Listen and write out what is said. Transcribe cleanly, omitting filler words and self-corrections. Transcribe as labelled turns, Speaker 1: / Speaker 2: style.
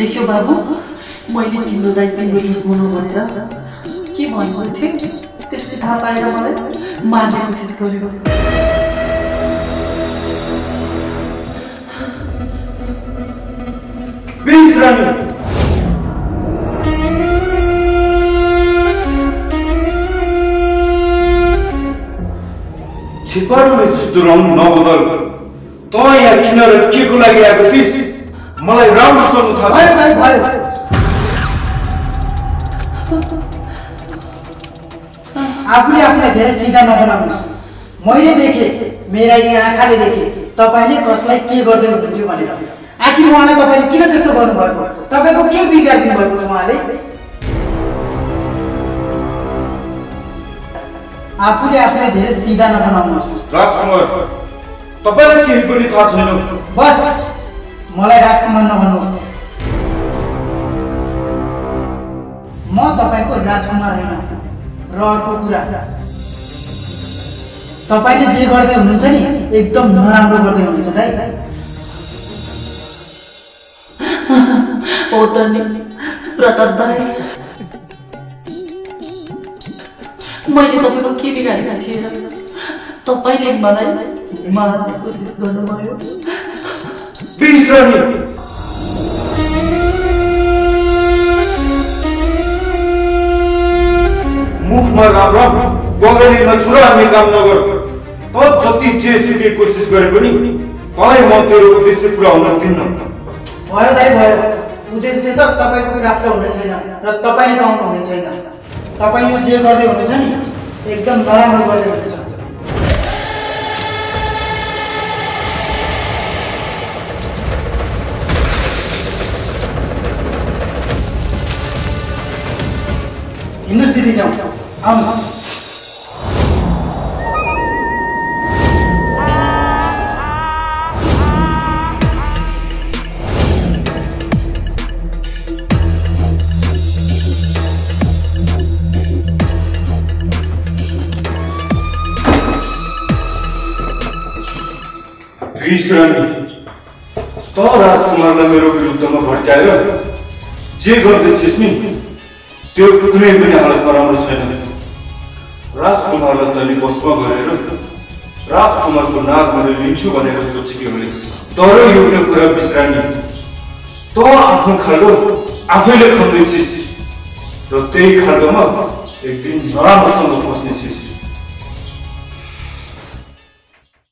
Speaker 1: देखियो बाबु, मैले तिम्रो दाइ तिम्रो दुश्मन हो भनेर के भनेको थिएँ, त्यसले थाहा पाएर मलाई मार्ने कोसिस गर्यो।
Speaker 2: छिपारमा जस्तो रङ नबदल त यहाँ किन र के को लागि आएको थिइस् मलाई राम्रोसँग थाहा छ।
Speaker 3: आफूले आफूलाई धेरै सिधा नबनाउनुस्। मैले देखेँ, मेरा यी आँखाले देखेँ तपाईले कसलाई के गर्दै हुनुहुन्थ्यो भनेर। आखिर उहाँलाई तपाईले किन त्यस्तो गर्नुभएको? तपाईको के बिगार्दिनु भएको छ उहाँले? आफूले आफूलाई धेरै सिधा नबनाउनुस्।
Speaker 2: राजकुमार, तपाईलाई केही पनि थाहा छैन।
Speaker 3: बस, मलाई राजकुमार नभन्नुहोस्। म तपाईको राजकुमार होइन। र अर्को कुरा, तपाईले जे गर्दै हुनुहुन्छ नि एकदम नराम्रो गर्दै हुनुहुन्छ दाइ।
Speaker 1: हो त नि प्रताप दाइ, मैले तपाईको के बिगारेको थिएँ र तपाईले मलाई मार्ने कोसिस गर्नुभयो?
Speaker 2: बिस्रानी मुखमा राम बगलीमा छुरा हान्ने काम नगर। त जति जे सुके कोसिस गरे पनि तँलाई म तेरो उद्देश्य पुरा हुन दिन्न।
Speaker 3: भयो दाइ भयो, उद्देश्य त तपाईको प्राप्त हुने छैन र तपाईले पाउनु हुने छैन। तपाई यो जे गर्दै हुनुहुन्छ नि एकदम नराम्रो गर्दै हुनुहुन्छ। हिँड्नुस् दिदी, जाउँ। आउनुहोस्।
Speaker 2: त राजकुमारलाई मेरो विरुद्धमा भड्कायो। जे गर्दैछस् नि त्यो कुनै पनि हालतमा राम्रो छैन। राजकुमारलाई तैँले बसमा गरेर राजकुमारको नाक मैले लिन्छु भनेर सोचेकी होइस्। तर एउटा कुरा बिस्रानी, त आफ्नो खाल्डो आफैले खन्दैछस् र त्यही खाल्डोमा एक दिन नराम्रोसँग फस्ने छिस्।